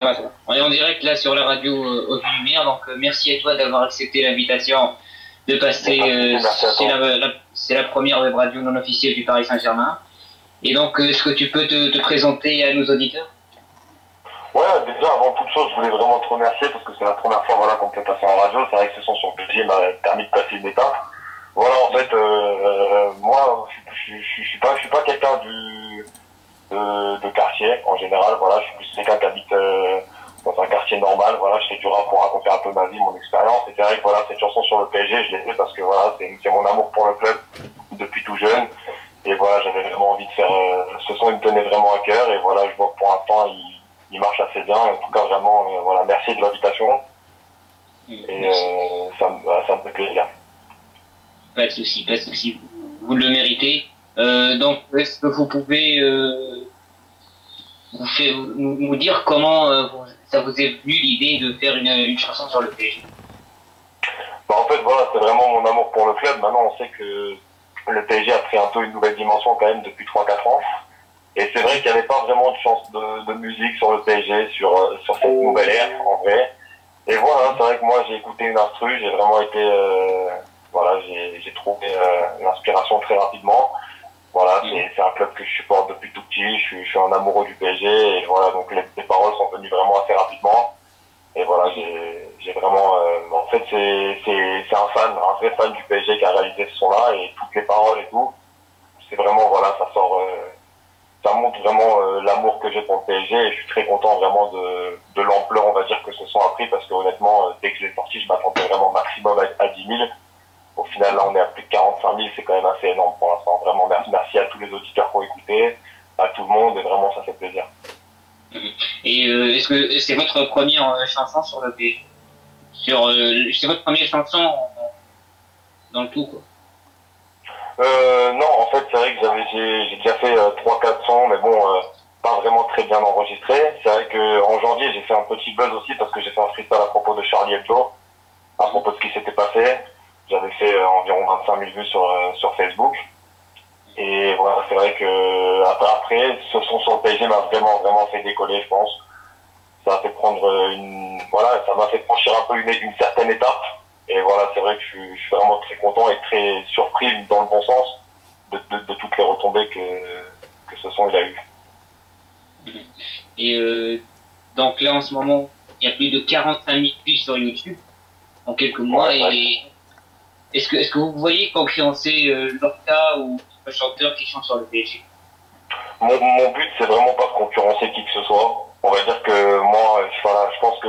On est en direct là sur la radio Aux Lumières, donc merci à toi d'avoir accepté l'invitation de passer. C'est la première web radio non officielle du Paris Saint-Germain. Et donc, est-ce que tu peux te présenter à nos auditeurs? Ouais, déjà, avant toute chose, je voulais vraiment te remercier parce que c'est la première fois voilà, qu'on peut passer en radio. C'est vrai que ce son sur le PG m'a permis de passer une étape. Voilà, en fait, moi, je suis pas quelqu'un de quartier en général. Voilà, je suis plus quelqu'un qui habite dans un quartier normal. Voilà, je fais du rap pour raconter un peu ma vie, mon expérience. Et c'est vrai que voilà, cette chanson sur le PSG, je l'ai fait parce que voilà, c'est mon amour pour le club depuis tout jeune. Et voilà, j'avais vraiment envie de faire ce son, il me tenait vraiment à cœur. Et voilà, je vois que pour l'instant, il marche assez bien. En tout cas, vraiment, voilà, merci de l'invitation. Et ça me fait plaisir. Pas de souci, pas de souci. Vous le méritez. Donc, est-ce que vous pouvez nous dire comment ça vous est venu l'idée de faire une chanson sur le PSG? Bah, en fait, voilà, c'est vraiment mon amour pour le club. Maintenant, on sait que le PSG a pris un peu une nouvelle dimension quand même depuis 3 4 ans. Et c'est vrai qu'il n'y avait pas vraiment de chance de musique sur le PSG, sur cette nouvelle ère, en vrai. Et voilà, c'est vrai que moi, j'ai écouté une instru, j'ai vraiment été, voilà, j'ai trouvé l'inspiration très rapidement. Voilà, c'est un club que je supporte depuis tout petit, je suis un amoureux du PSG, et voilà, donc les paroles sont venues vraiment assez rapidement. Et voilà, j'ai vraiment, en fait, c'est un fan, un vrai fan du PSG qui a réalisé ce son-là, et toutes les paroles et tout, c'est vraiment, voilà, ça sort, ça montre vraiment l'amour que j'ai pour le PSG, et je suis très content vraiment de l'ampleur, on va dire, que ce son a pris, parce que honnêtement, dès que je l'ai sorti, je m'attendais vraiment maximum à 10 000. Au final, là, on est à plus de 45 000, c'est quand même assez énorme pour l'instant. Vraiment, merci à tous les auditeurs qui ont écouté, à tout le monde, et vraiment, ça fait plaisir. Et est-ce que c'est votre première chanson sur le PSG? C'est votre première chanson dans le tout, quoi? Non, en fait, c'est vrai que j'ai déjà fait 3 4 sons, mais bon, pas vraiment très bien enregistrés. C'est vrai que en janvier, j'ai fait un petit buzz aussi parce que j'ai fait un freestyle à propos de Charlie Hebdo, à propos de ce qui s'était passé. J'avais fait environ 25 000 vues sur Facebook. Et voilà, c'est vrai que après, ce son sur le PSG m'a vraiment fait décoller, je pense. Ça m'a fait prendre voilà, ça m'a fait franchir un peu une certaine étape. Et voilà, c'est vrai que je suis vraiment très content et très surpris dans le bon sens de toutes les retombées que ce son il a eu. Et donc là, en ce moment, il y a plus de 45 000 vues sur YouTube en quelques mois. Ouais, Et est-ce que vous voyez concurrencer Lorca ou un chanteur qui chante sur le PSG? Mon but, c'est vraiment pas de concurrencer qui que ce soit. On va dire que moi, voilà, je pense que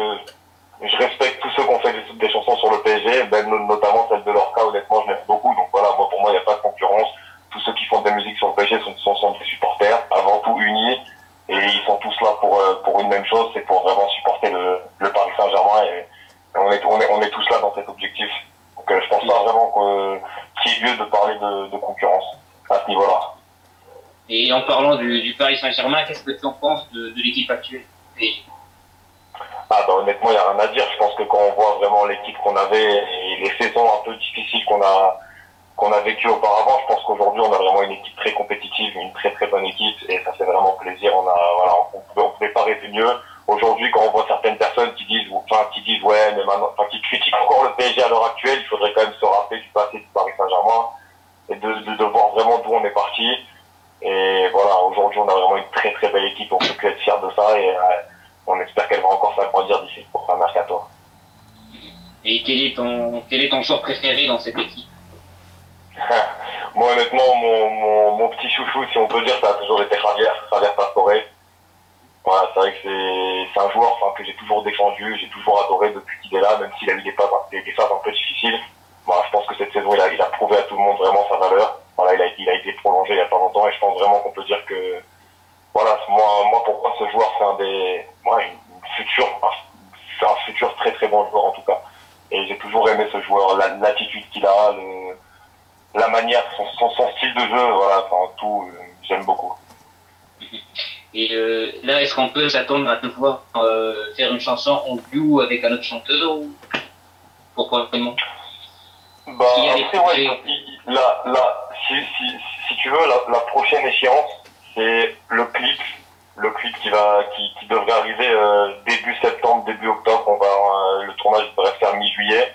je respecte tous ceux qui ont fait des chansons sur le PSG, ben, notamment celle de Lorca, honnêtement, je l'aime beaucoup. Donc voilà, moi, pour moi, il n'y a pas de concurrence. Tous ceux qui font de la musique sur le PSG sont des supporters, avant tout unis. Et ils sont tous là pour une même chose, c'est pour vraiment supporter le Paris Saint-Germain. Et on est tous là dans cet objectif. Donc je pense pas vraiment qu'il y ait lieu de parler de concurrence à ce niveau-là. Et en parlant du Paris Saint-Germain, qu'est-ce que tu en penses de l'équipe actuelle du PSG? Ah bah honnêtement, il n'y a rien à dire. Je pense que quand on voit vraiment l'équipe qu'on avait et les saisons un peu difficiles qu'on a vécues auparavant, je pense qu'aujourd'hui on a vraiment une équipe très compétitive, une très bonne équipe et ça fait vraiment plaisir. On pouvait pas rêver mieux. Aujourd'hui, quand on voit certaines personnes qui disent ouais, mais maintenant, qui critiquent encore le PSG à l'heure actuelle, il faudrait quand même se rappeler du passé du Paris Saint-Germain et de voir vraiment d'où on est parti. Et voilà, aujourd'hui on a vraiment une très belle équipe, on peut que être fiers de ça et on espère qu'elle va encore s'agrandir d'ici le prochain mercato. Et quel est ton joueur préféré dans cette équipe? Moi honnêtement, mon petit chouchou, si on peut dire, ça a toujours été Javier Pastore. Voilà, c'est vrai que c'est un joueur que j'ai toujours défendu, j'ai toujours adoré depuis qu'il est là, même s'il a eu des phases un peu difficiles. Voilà, je pense que cette saison, il a prouvé à tout le monde vraiment sa valeur. Voilà, il a été prolongé il y a pas longtemps et je pense vraiment qu'on peut dire que voilà, moi pour moi ce joueur c'est un futur très bon joueur en tout cas. Et j'ai toujours aimé ce joueur, l'attitude qu'il a, la manière, son style de jeu, voilà, enfin tout, j'aime beaucoup. Et là, est-ce qu'on peut s'attendre à te voir faire une chanson en duo avec un autre chanteur ou pourquoi vraiment? Bah après ouais, si tu veux, la prochaine échéance, c'est le clip le clip qui devrait arriver début septembre, début octobre. Le tournage devrait se faire mi-juillet.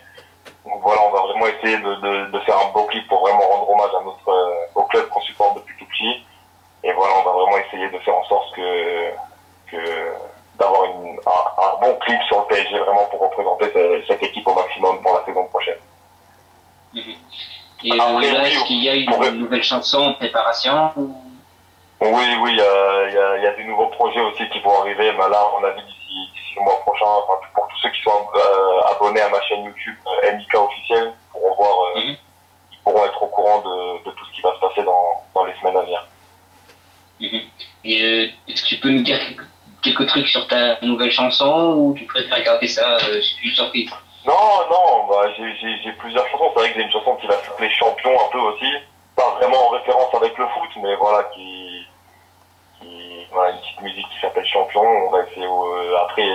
Donc voilà, on va vraiment essayer de faire un beau clip pour vraiment rendre hommage à au club qu'on supporte depuis tout petit. Et voilà, on va vraiment essayer de faire en sorte d'avoir un bon clip sur le PSG vraiment pour représenter cette équipe au maximum pour la saison prochaine. Et après, là, est-ce qu'il y a une nouvelle chanson en préparation Oui, il y a des nouveaux projets aussi qui vont arriver. Mais là, on a vu d'ici le mois prochain, enfin, pour tous ceux qui sont abonnés à ma chaîne YouTube MIK officielle, ils pourront être au courant de tout ce qui va se passer dans les semaines à venir. Et est-ce que tu peux nous dire quelques trucs sur ta nouvelle chanson ou tu préfères garder ça une surprise? Non, j'ai plusieurs chansons. C'est vrai que j'ai une chanson qui va s'appeler Champion un peu aussi. Pas vraiment en référence avec le foot, mais voilà, voilà, une petite musique qui s'appelle Champion. On va essayer, après,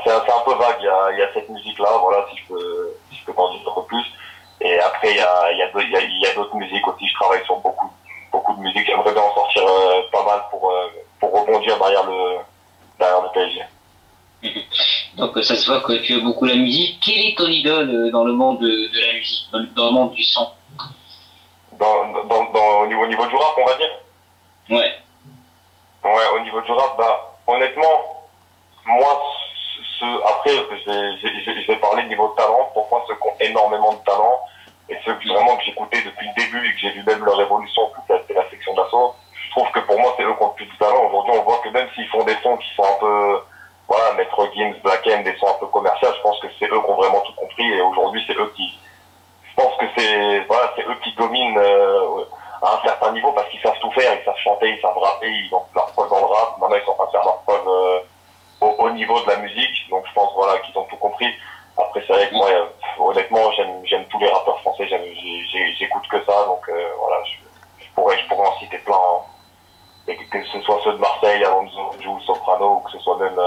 c'est un peu vague. Il y a cette musique-là, voilà, si je peux t'en dire un peu plus. Et après, il y a d'autres musiques aussi. Je travaille sur beaucoup de musique. J'aimerais bien en sortir pas mal pour rebondir derrière le PSG. Donc ça se voit que tu aimes beaucoup la musique. Quelle est ton idole dans le monde de la musique, dans le monde du son? Au niveau du rap, on va dire? Ouais. Ouais, au niveau du rap, honnêtement, moi, après, je vais parler niveau talent. Pour moi, ceux qui ont énormément de talent, et ceux vraiment que j'écoutais depuis le début et que j'ai vu même leur évolution, c'était la section d'assaut. Je trouve que pour moi, c'est eux qui ont le plus de talent. Aujourd'hui, on voit que même s'ils font des sons qui sont un peu, voilà, Maître Gims, Black M, des sons un peu commerciaux, je pense que c'est eux qui ont vraiment tout compris. Et aujourd'hui, je pense que c'est eux qui dominent à un certain niveau parce qu'ils savent tout faire, ils savent chanter, ils savent rapper, ils ont leur preuve dans le rap. Maintenant, ils sont en train de faire leur preuve au niveau de la musique. Donc, je pense, voilà, qu'ils ont tout compris. Après, c'est vrai que moi, honnêtement, j'aime tous les rappeurs français, j'écoute que ça. Donc, voilà, je pourrais en citer plein. Hein. Et que ce soit ceux de Marseille, Alonso, Jules, Soprano, ou que ce soit même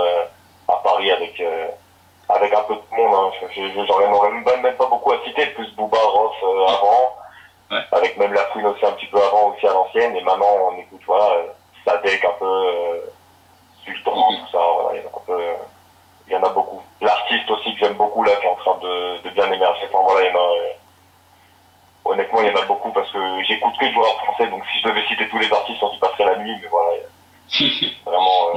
à Paris avec un peu de monde. Hein. J'en aurais même pas beaucoup à citer, plus Booba, Ross avant, avec même La Fouine aussi un petit peu avant, aussi à l'ancienne. Et maintenant, on écoute, voilà, Sadek un peu, Sultan, tout ça, voilà, il y en a beaucoup. L'artiste aussi que j'aime beaucoup, là, qui est en train de bien émerger. Enfin, voilà, honnêtement, il y en a beaucoup parce que j'écoute que du rap français, donc si je devais citer tous les artistes, on y passerait la nuit, mais voilà. Vraiment.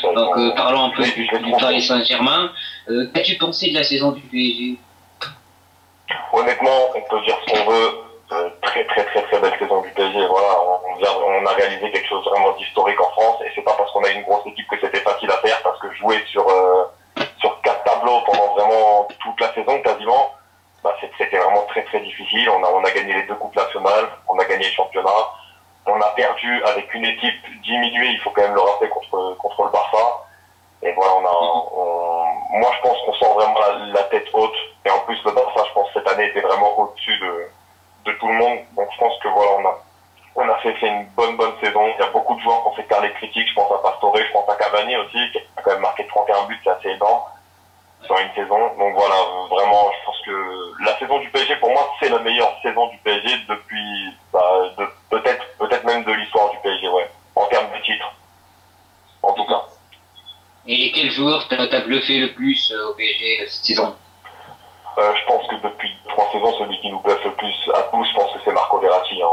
Ça, donc, parlons un peu du Paris Saint-Germain. Qu'as-tu pensé de la saison du PSG? Honnêtement, on peut dire ce qu'on veut. Très belle saison du PSG. Voilà, on a réalisé quelque chose vraiment d'historique en France, et c'est pas parce qu'on a une grosse équipe que c'était facile à faire, parce que jouer sur 4 tableaux pendant vraiment toute la saison quasiment, c'était vraiment très difficile. On a gagné les 2 coupes nationales, on a gagné le championnat, on a perdu avec une équipe diminuée, il faut quand même le rappeler, contre le Barça. Et voilà, moi je pense qu'on sent vraiment la tête haute. Et en plus, le Barça, je pense, cette année était vraiment au-dessus de tout le monde. Donc je pense que voilà, on a fait une bonne saison. Il y a beaucoup de joueurs qui ont fait faire les critiques. Je pense à Pastore, je pense à Cavani aussi, qui a quand même marqué 31 buts, c'est assez énorme sur une saison. Donc voilà, vraiment, je pense que la saison du PSG, pour moi, c'est la meilleure saison du PSG depuis, peut-être même de l'histoire du PSG, ouais, en termes de titres, en tout cas. Et quel joueur t'a bluffé le plus au PSG cette saison? Je pense que depuis 3 saisons, celui qui nous bluffe le plus à tous, je pense que c'est Marco Verratti. Hein.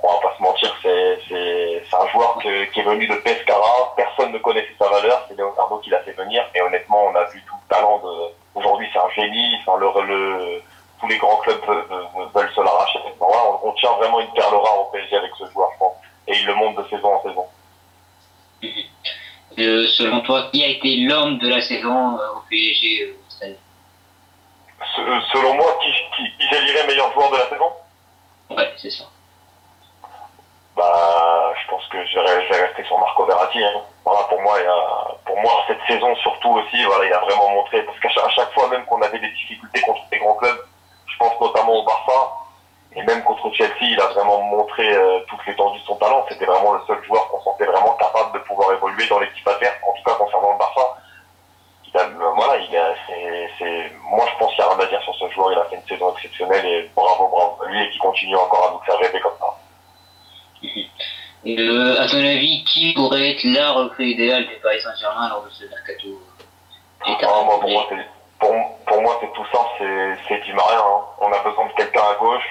On va pas se mentir, c'est un joueur qui est venu de Pescara. Personne ne connaissait sa valeur. C'est Leonardo qui l'a fait venir. Et honnêtement, on a vu tout le talent aujourd'hui, c'est un génie. Enfin, tous les grands clubs veulent se l'arracher. Voilà, on tient vraiment une perle rare au PSG avec ce joueur, je pense. Et il le montre de saison en saison. Selon toi, qui a été l'homme de la saison au PSG cette année? Selon moi, qui j'élirais meilleur joueur de la saison? Ouais, c'est ça. Je pense que je vais rester sur Marco Verratti. Hein. Voilà, pour moi, cette saison surtout aussi, voilà, il a vraiment montré, parce qu'à chaque fois, même qu'on avait des difficultés contre des grands clubs, je pense notamment au Barça, et même contre Chelsea, il a vraiment montré toute l'étendue de son talent. C'était vraiment le seul joueur qu'on sentait vraiment capable de pouvoir évoluer dans l'équipe adverse, en tout cas concernant le Barça. Voilà, moi je pense qu'il n'y a rien à dire sur ce joueur. Il a fait une saison exceptionnelle et bravo lui, et qui continue encore à nous faire rêver comme ça. Et à ton avis, qui pourrait être la recrue idéale du Paris Saint-Germain lors de ce mercato moi, pour moi, c'est tout simple, c'est Di Maria. Hein. On a besoin de quelqu'un à gauche.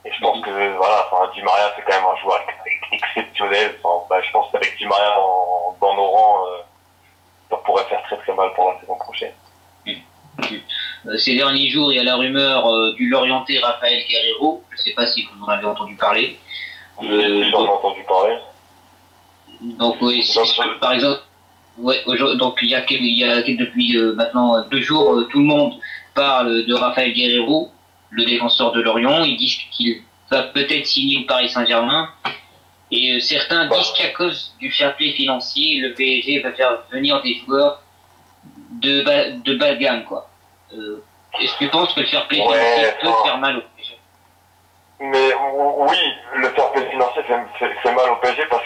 Et je pense que voilà, Di Maria, c'est quand même un joueur exceptionnel. Je pense qu'avec Di Maria dans nos rangs, ça pourrait faire très très mal pour la saison prochaine. Ces derniers jours, il y a la rumeur du Lorientais Raphaël Guerreiro. Je ne sais pas si vous en avez entendu parler. J'en ai entendu parler. Donc oui, par exemple, ouais, donc il y a depuis maintenant 2 jours, tout le monde parle de Raphaël Guerreiro, le défenseur de Lorient. Ils disent qu'il va peut-être signer le Paris Saint-Germain. Et certains disent qu'à cause du fair play financier, le PSG va faire venir des joueurs de bas de gamme, quoi. Est-ce que tu penses que le fair play financier peut faire mal au PSG? Mais oui, le fair play financier fait mal au PSG parce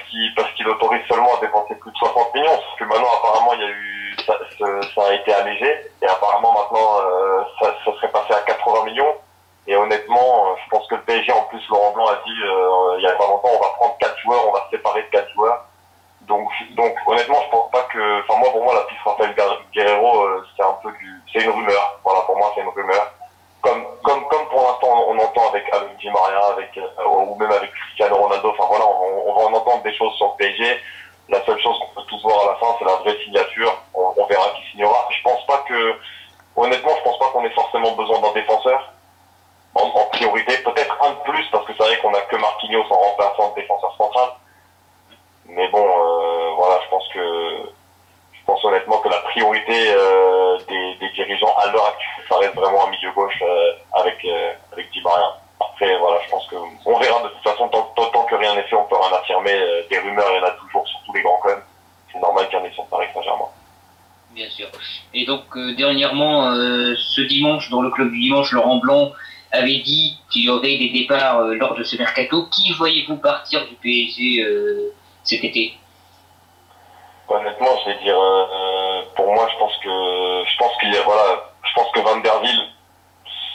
qu'il autorise seulement à dépenser plus de 60 millions. Sauf que maintenant, apparemment, il y a eu ça a été allégé et apparemment maintenant ça serait passé à 80 millions. Et honnêtement, je pense que le PSG, en plus, Laurent Blanc a dit il y a pas longtemps, on va prendre 4 joueurs, on va se séparer de 4 joueurs. Donc honnêtement, je pense pas que, pour moi, la piste Raphaël Guerreiro, c'est une rumeur. Voilà, pour moi, c'est une rumeur. Comme pour l'instant, on entend avec Di Maria, ou même avec Cristiano Ronaldo. Enfin voilà, on va en entendre des choses sur le PSG. La seule chose qu'on peut tous voir à la fin, c'est la vraie signature. On verra qui signera. Honnêtement, je pense pas qu'on ait forcément besoin d'un défenseur. En priorité, peut-être un de plus, parce que c'est vrai qu'on a que Marquinhos en remplaçant de défenseur central. Mais bon, voilà, je pense honnêtement que la priorité des dirigeants à l'heure actuelle, ça reste vraiment un milieu gauche avec Di Maria. Après, voilà, je pense on verra de toute façon, tant que rien n'est fait, on peut rien affirmer. Des rumeurs, il y en a toujours sur tous les grands clubs. C'est normal qu'il y en ait sur Paris Saint-Germain. Bien sûr. Et donc, dernièrement, ce dimanche, dans le club du dimanche, Laurent Blanc avait dit qu'il y aurait des départs lors de ce mercato. Qui voyez-vous partir du PSG cet été? Honnêtement, je vais dire, pour moi, je pense que Van der Wiel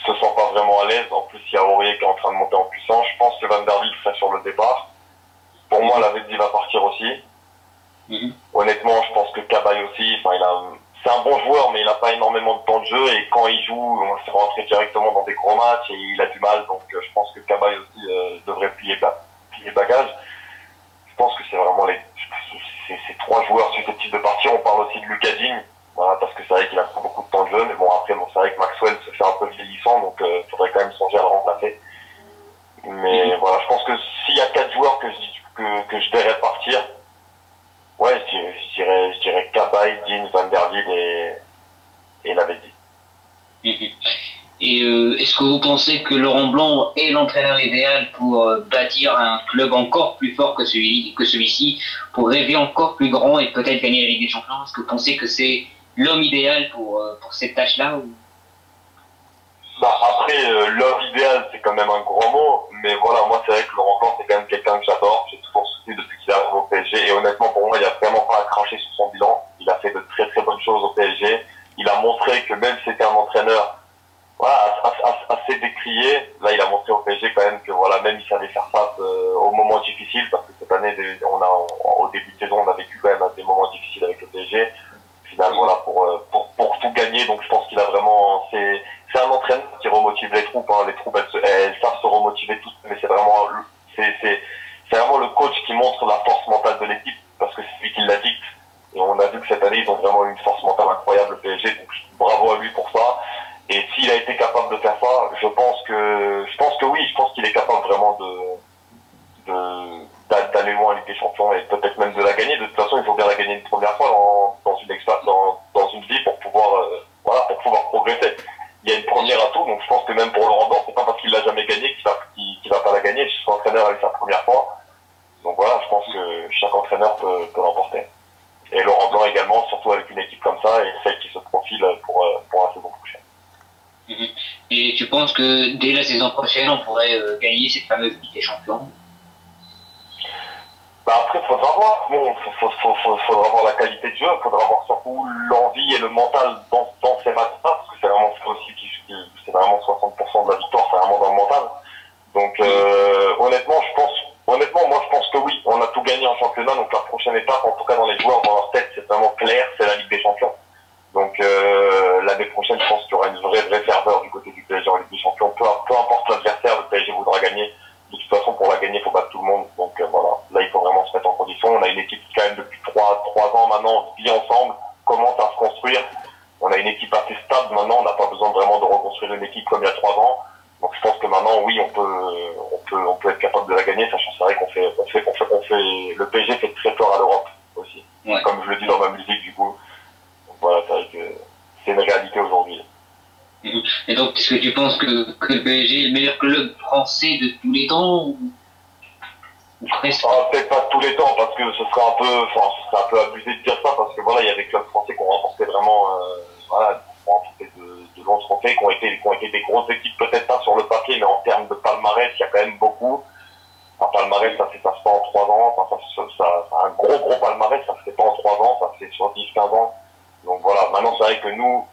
se sent pas vraiment à l'aise. En plus, il y a Aurier qui est en train de monter en puissance. Je pense que Van der Wiel serait sur le départ. Pour moi, Lavezzi va partir aussi. Honnêtement, je pense que Cabaye aussi, c'est un bon joueur, mais il n'a pas énormément de temps de jeu et quand il joue, on se fait rentrer directement dans des gros matchs et il a du mal. Donc, je pense que Cabaye aussi devrait plier bagage. Je pense que c'est vraiment ces 3 joueurs susceptibles de partir. On parle aussi de Lucas Digne, voilà, parce que c'est vrai qu'il a pas beaucoup de temps de jeu, mais bon, après, c'est vrai que Maxwell se fait un peu vieillissant, donc il faudrait quand même songer à le remplacer. Mais voilà, je pense que s'il y a 4 joueurs que je verrais partir, ouais, je dirais Cabaye, Digne, Van der Wiel et Lavezzi. Et est-ce que vous pensez que Laurent Blanc est l'entraîneur idéal pour bâtir un club encore plus fort que celui-ci, pour rêver encore plus grand et peut-être gagner la Ligue des Champions? Est-ce que vous pensez que c'est l'homme idéal pour cette tâche-là ou... Après, l'homme idéal, c'est quand même un grand mot, mais voilà, moi, c'est vrai que Laurent Blanc, c'est quand même quelqu'un que j'adore. J'ai toujours soutenu depuis qu'il est arrivé au PSG, et honnêtement, pour moi, il n'y a vraiment pas à cracher sur son bilan. Il a fait de très très bonnes choses au PSG. Il a montré que même si c'était un entraîneur, voilà, assez décrié, là, il a montré au PSG quand même que voilà, même il savait faire face aux moments difficiles, parce que cette année, au début de saison, on a vécu quand même des moments difficiles avec le PSG. Finalement, là, pour tout gagner, donc je pense qu'il a vraiment, c'est un entraîneur qui remotive les troupes, hein. Les troupes, elles savent se remotiver toutes, mais c'est vraiment le coach qui montre la force mentale de l'équipe, parce que c'est lui qui la dicte. Et on a vu que cette année, ils ont vraiment eu une force mentale incroyable, le PSG, donc bravo à lui pour ça. Et s'il a été capable de faire ça, je pense que oui, je pense qu'il est capable vraiment d'aller loin en Ligue des Champions et peut-être même de la gagner. De toute façon, il faut bien la gagner une première fois dans une vie pour pouvoir progresser. Il y a une première à tout, donc je pense que même pour Laurent Blanc, c'est pas parce qu'il l'a jamais gagné qu'il va pas la gagner. Je suis entraîneur avec sa première fois. Donc voilà, je pense que chaque entraîneur peut l'emporter. Et Laurent Blanc également, surtout avec une équipe comme ça et celle qui se profile pour la saison prochaine. Et tu penses que dès la saison prochaine, on pourrait gagner cette fameuse Ligue des Champions? Après, faudra voir. Bon, faudra voir la qualité de jeu, faudra voir surtout l'envie et le mental dans ces matchs-là, parce que c'est vraiment ça aussi c'est vraiment 60% de la victoire, c'est vraiment dans le mental. Donc, honnêtement, moi, je pense que oui, on gagner un championnat, donc la prochaine étape, en tout cas dans les joueurs, dans leur tête, c'est vraiment clair, c'est la Ligue des Champions. Donc l'année prochaine, je pense qu'il y aura une vraie ferveur du côté du PSG en Ligue des Champions. Peu importe l'adversaire, le PSG voudra gagner. De toute façon, pour la gagner, il faut battre tout le monde. Donc voilà, là, il faut vraiment se mettre en condition. On a une équipe qui, quand même, depuis 3 ans maintenant, vit ensemble, commence à se construire. On a une équipe assez stable maintenant. On n'a pas besoin vraiment de reconstruire une équipe comme il y a 3 ans. Donc je pense que maintenant, oui, on peut être capable de la gagner. Sachant c'est vrai le PSG fait très fort à l'Europe aussi. Ouais. Comme je le dis dans ma musique, du coup. Donc voilà, c'est vrai que c'est une réalité aujourd'hui. Et donc, est-ce que tu penses que le PSG est le meilleur club français de tous les temps ou presque? Peut-être pas de tous les temps, parce que ce serait un peu abusé de dire ça, parce que voilà, il y a des clubs français qui ont remporté vraiment, de longs trophées, qui ont été des grosses équipes, peut-être pas sur le papier, mais en termes de palmarès, il y a quand même beaucoup. Un palmarès, ça se fait pas en 3 ans, un gros palmarès, ça se fait pas en 3 ans, ça se fait sur 10-15 ans. Donc voilà, maintenant c'est vrai que nous,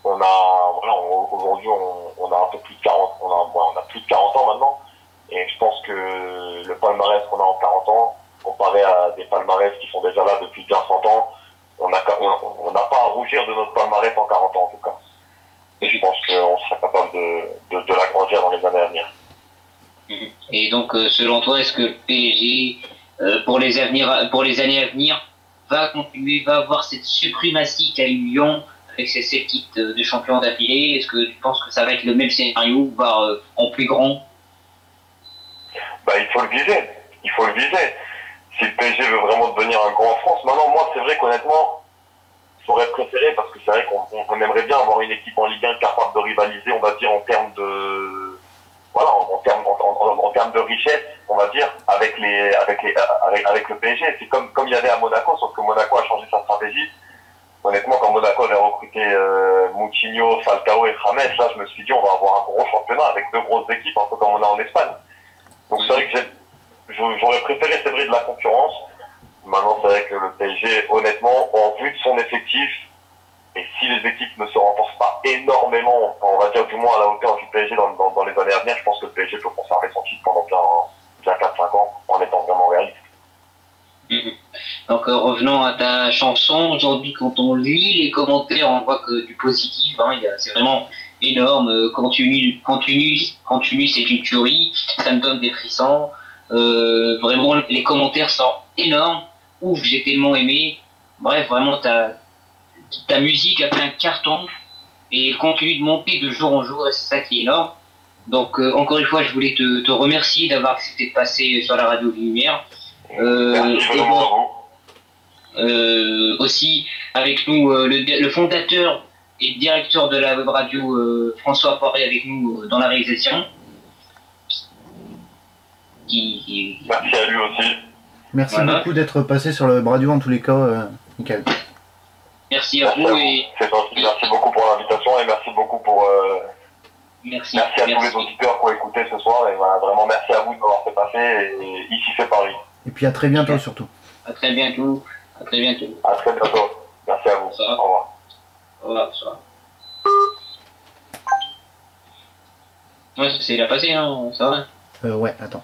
aujourd'hui, on a un peu plus de 40, on a plus de 40 ans maintenant. Et je pense que le palmarès qu'on a en 40 ans, comparé à des palmarès qui sont déjà là depuis bien 100 ans, on n'a pas à rougir de notre palmarès en 40 ans, en tout cas. Et je pense qu'on sera capable de l'agrandir dans les années à venir. Et donc, selon toi, est-ce que le PSG, pour les années à venir, va avoir cette suprématie qu'a eu Lyon avec ses 7 titres de champion d'affilée? Est-ce que tu penses que ça va être le même scénario, voire en plus grand? Il faut le viser. Il faut le viser. Si le PSG veut vraiment devenir un grand en France. Maintenant, moi, c'est vrai qu'honnêtement, j'aurais préféré, parce que c'est vrai qu'on aimerait bien avoir une équipe en Ligue 1 capable de rivaliser, on va dire, en termes de, voilà, en termes de richesse, on va dire, avec le PSG. C'est comme il y avait à Monaco, sauf que Monaco a changé sa stratégie. Honnêtement, quand Monaco avait recruté Moutinho, Falcao et James, là, je me suis dit, on va avoir un gros championnat avec 2 grosses équipes, un peu comme on a en Espagne. Donc c'est vrai que j'aurais préféré, c'est vrai, de la concurrence. Maintenant, c'est vrai que le PSG, honnêtement, en vue de son effectif, et si les équipes ne se renforcent pas énormément, on va dire du moins à la hauteur du PSG dans les années à venir, je pense que le PSG peut conserver son titre pendant bien 4-5 ans, en étant vraiment réaliste. Donc revenons à ta chanson, aujourd'hui quand on lit les commentaires, on voit que du positif, hein, c'est vraiment énorme, continue, c'est une tuerie, ça me donne des frissons, vraiment les commentaires sont énormes, ouf, j'ai tellement aimé, bref, vraiment ta musique a fait un carton et elle continue de monter de jour en jour et c'est ça qui est énorme. Donc encore une fois, je voulais te remercier d'avoir accepté de passer sur la radio Lumière. Aussi avec nous le fondateur et directeur de la web radio François Poiré avec nous dans la réalisation. Merci à lui aussi. Merci beaucoup d'être passé sur la web radio en tous les cas, Michael. Merci à vous. C'est gentil, merci beaucoup pour l'invitation et merci beaucoup pour... Merci à tous les auditeurs qui ont écouté ce soir et voilà, vraiment merci à vous de m'avoir fait passer et ici c'est Paris. Et puis à très bientôt surtout. À très bientôt. À très bientôt. Merci à vous. Au revoir. Au revoir. Ouais, c'est la passé, hein, ça va. Ouais, attends.